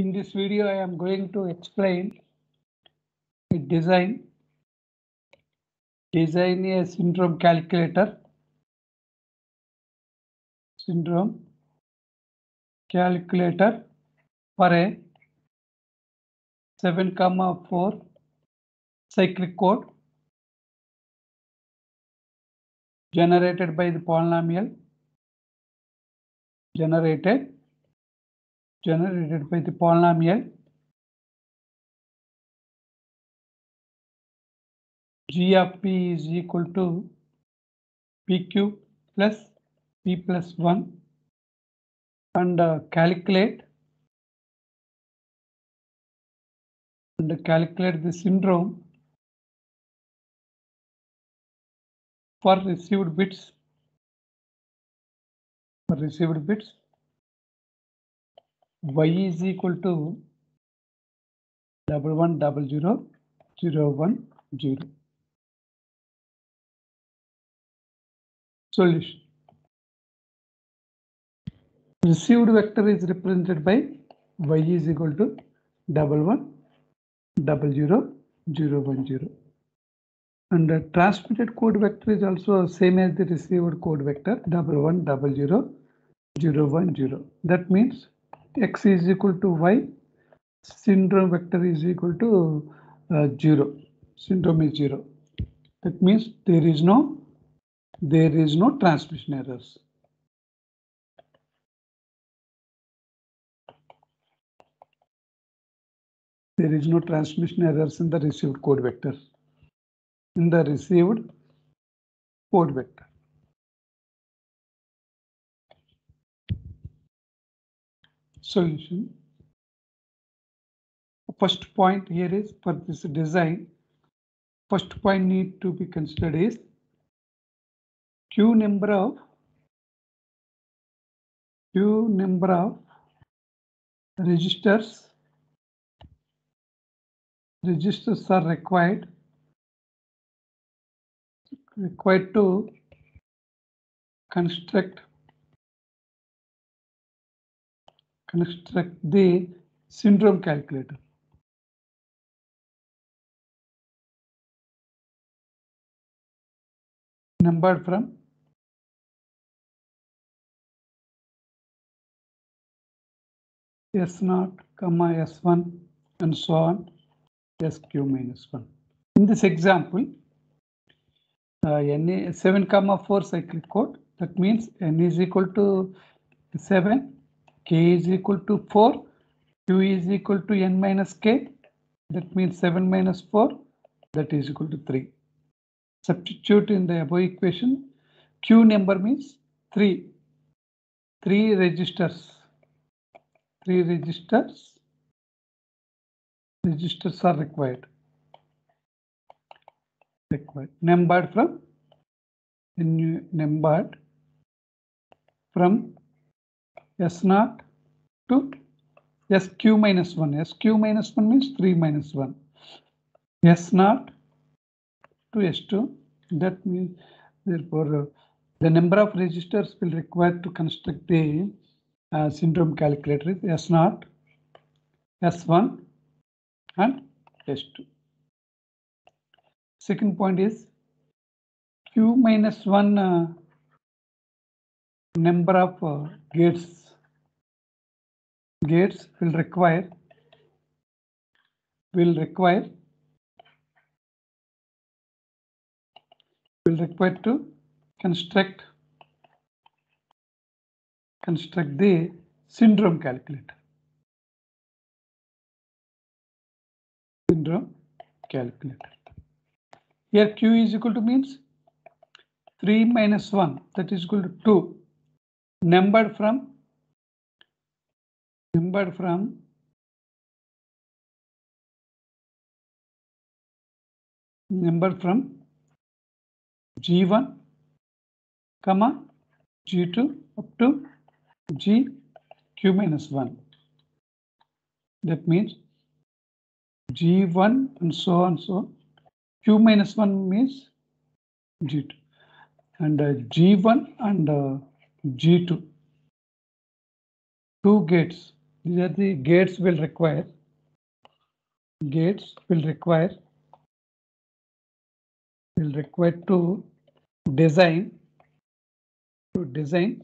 In this video, I am going to explain a design a syndrome calculator. Syndrome calculator for a 7,4 cyclic code generated by the polynomial generated by the polynomial g of p is equal to pq plus p plus 1 and calculate the syndrome for received bits y is equal to 1100,010. Solution. Received vector is represented by y is equal to 1100,010, and the transmitted code vector is also same as the received code vector 1100,010. That means x is equal to y, syndrome vector is equal to 0. Syndrome is 0. That means there is no transmission errors. There is no transmission errors in the received code vector. Solution. First point here is for this design. First point need to be considered is q number of registers are required to construct the syndrome calculator. Numbered from S0, S1 and so on, SQ minus 1. In this example, n 7,4 cyclic code. That means n is equal to 7, k is equal to 4, q is equal to n minus k. That means 7 minus 4, that is equal to 3. Substitute in the above equation. Q number means 3. 3 registers. 3 registers are required. Numbered from S0 to SQ minus 1. SQ minus 1 means 3 minus 1. S0 to S2. That means therefore the number of registers will require to construct the syndrome calculator is S0, S1 and S2. Second point is q minus 1 number of gates will require to construct the syndrome calculator. Here q is equal to means 3 minus 1, that is equal to 2. Numbered from G1, G2 up to G q minus 1. That means G1 and so on. So q minus 1 means G2 and G1 and G2. 2 gates These are the gates will require. Gates will require to design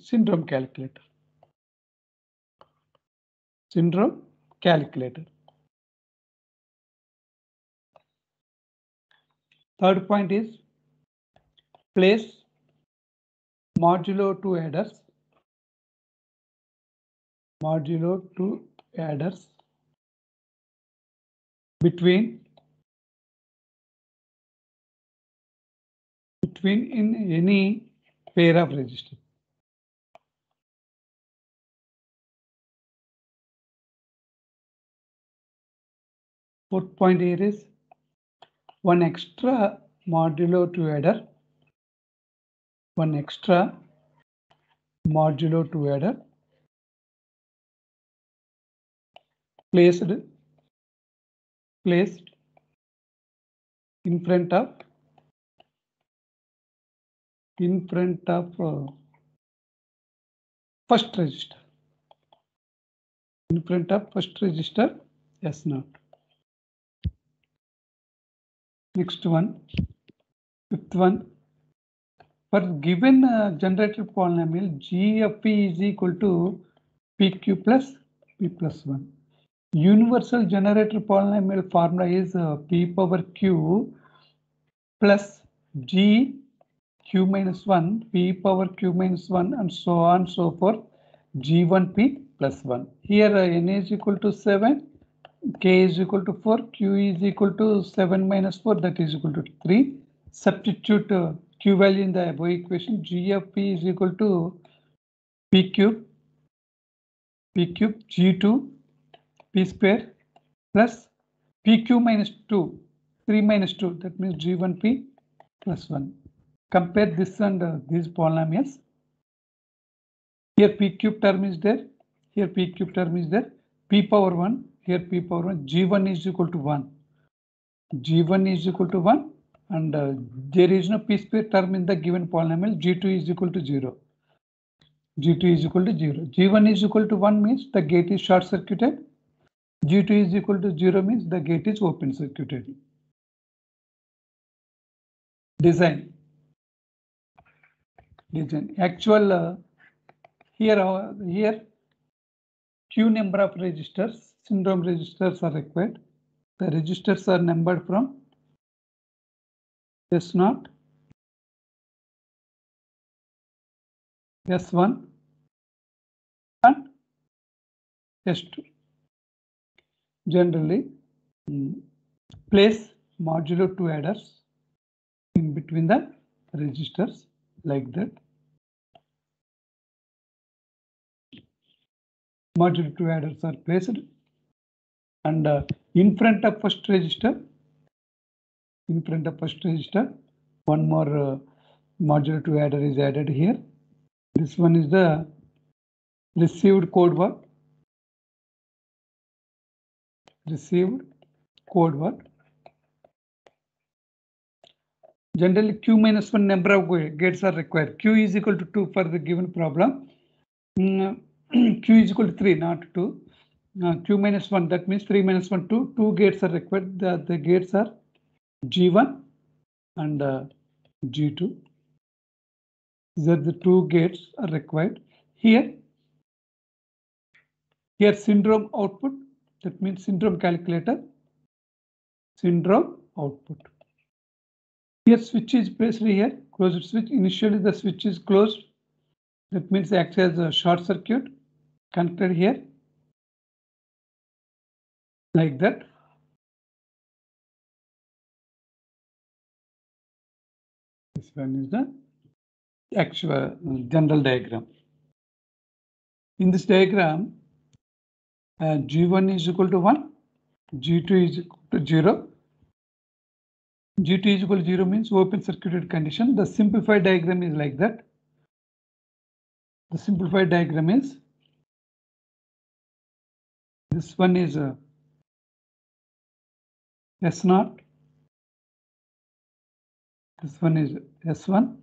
syndrome calculator. Syndrome calculator. Third point is place modulo 2 adders. Modulo 2 adders between in any pair of registers. Fourth point here is one extra modulo 2 adder. One extra modulo 2 adder placed in front of first register. In front of first register S0. Next one, fifth one. For given generated polynomial, G of P is equal to PQ plus P plus 1. Universal generator polynomial formula is P power Q plus G Q minus 1, P power Q minus 1, and so on so forth, G1P plus 1. Here N is equal to 7, K is equal to 4, Q is equal to 7 minus 4, that is equal to 3. Substitute Q value in the above equation. G of P is equal to P cube G2 P square plus PQ minus 2, 3 minus 2, that means G1P plus 1. Compare this and these polynomials. Here P cube term is there, here P cube term is there, P power 1, here P power 1, G1 is equal to 1. G1 is equal to 1, and there is no P square term in the given polynomial. G2 is equal to 0. G2 is equal to 0. G1 is equal to 1 means the gate is short circuited. G2 is equal to 0 means the gate is open circuited. Design. Actual here Q number of registers, syndrome registers are required. The registers are numbered from S0, S1, and S2. Generally, place modulo 2 adders in between the registers like that. Modulo 2 adders are placed, and in front of first register, one more modulo 2 adder is added here. This one is the received code word. Generally, Q minus 1 number of gates are required. Q is equal to 2 for the given problem. Q is equal to 3, not 2. Q minus 1, that means 3 minus 1, 2. 2 gates are required. The gates are G1 and G2. These are the 2 gates are required. Here syndrome output, that means syndrome calculator. Syndrome output. Here switch is placed here, closed switch. Initially the switch is closed. That means it acts as a short circuit. Connected here. Like that. This one is the actual general diagram. In this diagram, G1 is equal to 1, G2 is equal to 0. G2 is equal to 0 means open circuited condition. The simplified diagram is like that. The simplified diagram is this one is S0. This one is S1.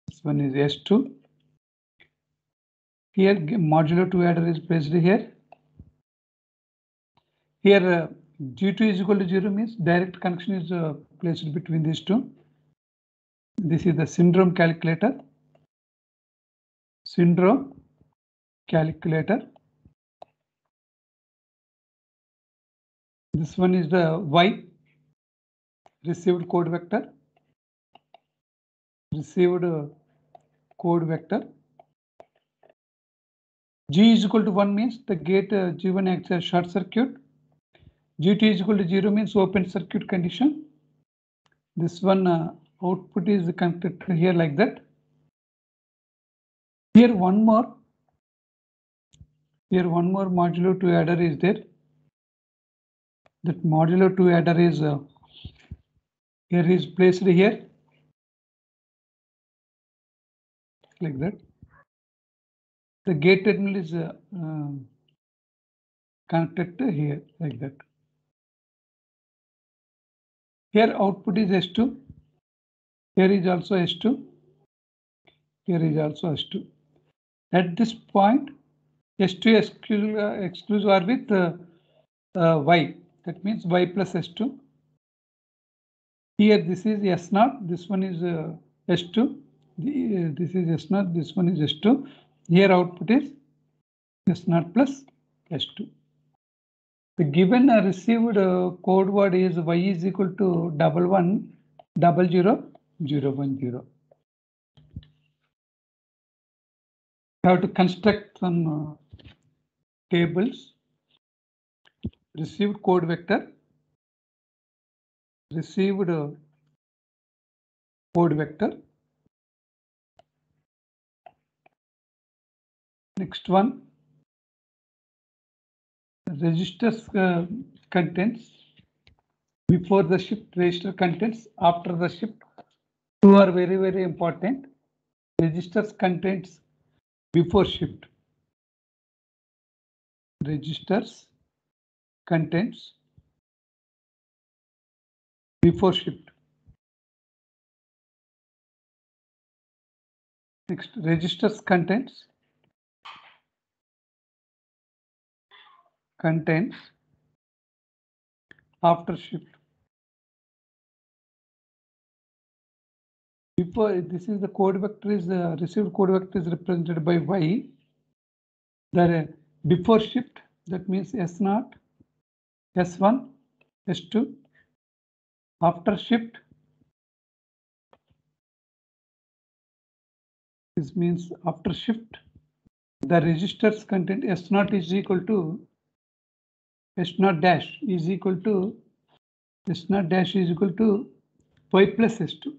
This one is S2. Here modulo 2 adder is placed here. Here G2 is equal to 0 means direct connection is placed between these two. This is the syndrome calculator. Syndrome calculator. This one is the Y received code vector. Received code vector. G is equal to 1 means the gate G1 acts as short circuit. G2 is equal to 0 means open circuit condition. This one output is connected here like that. Here one more modulo 2 adder is there. That modulo 2 adder is here is placed here like that. The gate terminal is connected to here like that. Here output is S2. Here is also S2. Here is also S2. At this point, S2 exclusive are with Y. That means Y plus S2. Here this is S0. This one is S2. This is S0. This one is S2. Here output is S0 plus S2. The given received code word is Y is equal to 110010. We have to construct some tables. Received code vector. Received code vector. Next one. Registers contents. Before the shift, register contents. After the shift. Two are very, very important. Registers contents before shift. Registers contents before shift. Next, registers contents after shift. Before this is the code vector is received code vector is represented by Y. The before shift, that means S0, S1, S2. After shift, this means after shift, the registers content S0 is equal to S0 dash is equal to S0 dash is equal to Y plus S2.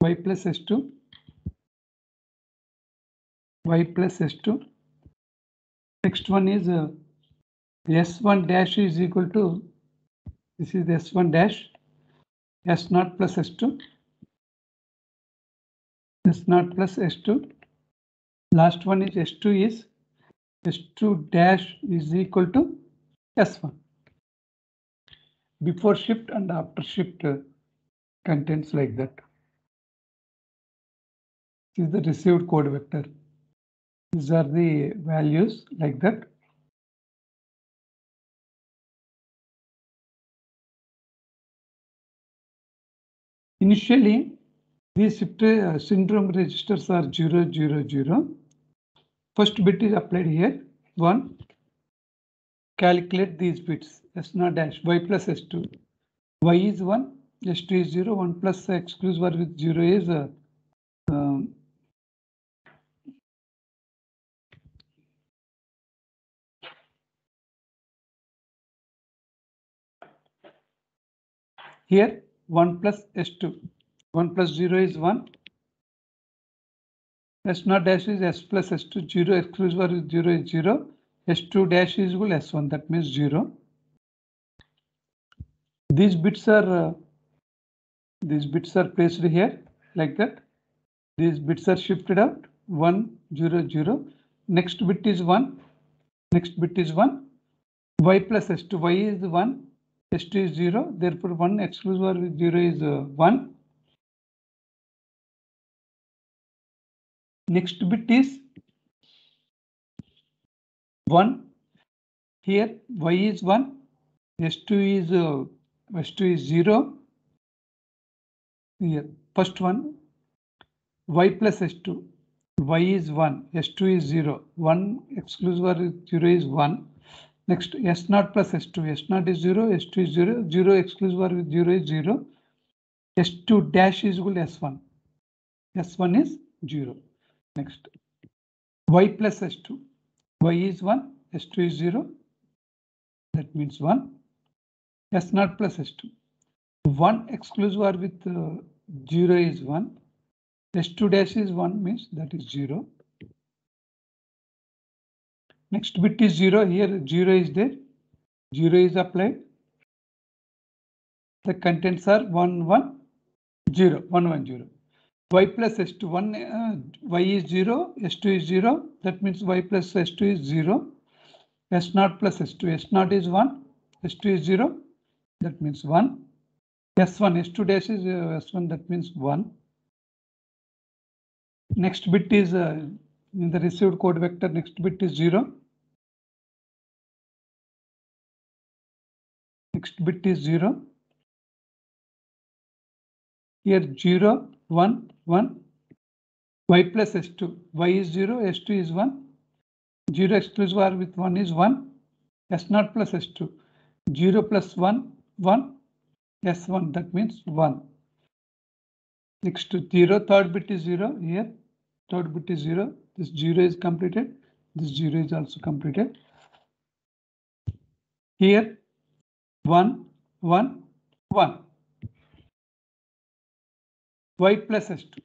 Y plus S2. Y plus S2. Next one is S1 dash is equal to, this is S1 dash, S0 plus S2. S0 plus S2. Last one is S2 is S2 dash is equal to S1. Before shift and after shift contents like that. This is the received code vector. These are the values like that. Initially, these shift syndrome registers are 0, 0, 0. First bit is applied here. 1. Calculate these bits. S0 dash, Y plus S2. Y is 1, S2 is 0, 1 plus exclusive with 0 is here 1 plus S2. 1 plus 0 is 1. S0 dash is S plus S2, 0 exclusive with 0 is 0. S2 dash is equal S1, that means 0. These bits are placed here like that. These bits are shifted out 1, 0, 0. Next bit is 1. Next bit is 1. Y plus S2. Y is 1. S2 is 0. Therefore, 1 exclusive with 0 is 1. Next bit is 1. Here y is 1, s2 is 0. Here first one, y plus s2, y is 1, s2 is 0, 1 exclusive or 0 is 1. Next s0 plus s2, s0 is 0, s2 is 0, 0 exclusive or with 0 is 0, s2 dash is equal to s1, s1 is 0. Next y plus s2, y is 1, s2 is 0, that means 1, s0 plus s2, 1 exclusive or with 0 is 1, s2 dash is 1 means that is 0. Next bit is 0, here 0 is there, 0 is applied. The contents are 1, 1, 0, 1, 1, 0. Y plus s2, y is 0, s2 is 0, that means y plus s2 is 0. s0 plus s2, s0 is 1, s2 is 0, that means 1. s1, s2 dash is s1, that means 1. Next bit is in the received code vector, next bit is 0. Next bit is 0. Here 0, 1, 1. Y plus s2, y is 0, s2 is 1. 0 exclusive or with 1 is 1. s0 plus s2, 0 plus 1, 1. s1, that means 1. Next to 0, third bit is 0. Here, third bit is 0. This 0 is completed. This 0 is also completed. Here, 1, 1, 1. Y plus s2.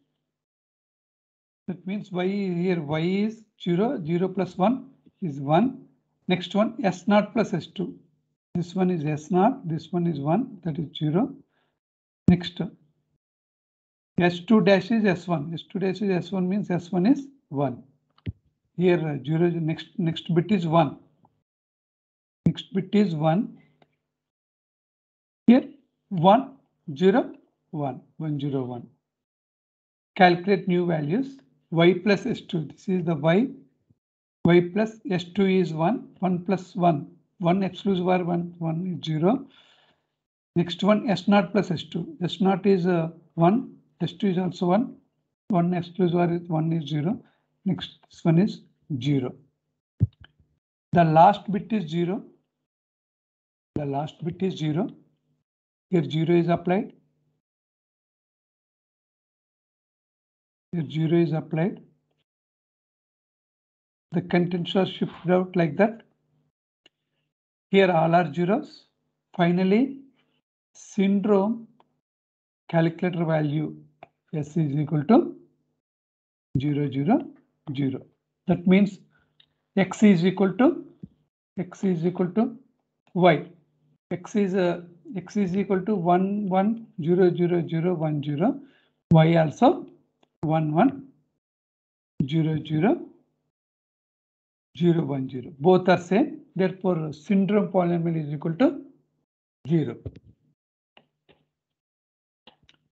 That means y here, y is 0, 0 plus 1 is 1. Next one, s0 plus s2. This one is s0, this one is 1, that is 0. Next, s2 dash is s1. s2 dash is s1 means s1 is 1. Here 0 is next bit is 1. Next bit is 1. Here 1, 0, 1, 1, 0, 1. Calculate new values. Y plus s2. This is the y. Y plus s2 is 1. 1 plus 1. 1 exclusive or 1, 1 is 0. Next one, s0 plus s2. s0 is 1. s2 is also 1. 1 exclusive or 1 is 0. Next, this one is 0. The last bit is 0. The last bit is 0. Here 0 is applied. Here 0 is applied. The contents are shifted out like that. Here all are zeros. Finally, syndrome calculator value s is equal to 0, 0, 0. That means x is equal to y. X is equal to 1, 1, 0, 0, 0, 1, 0. Y also 1, 1, 0, 0, 0, 1, 0. Both are same. Therefore, syndrome polynomial is equal to 0.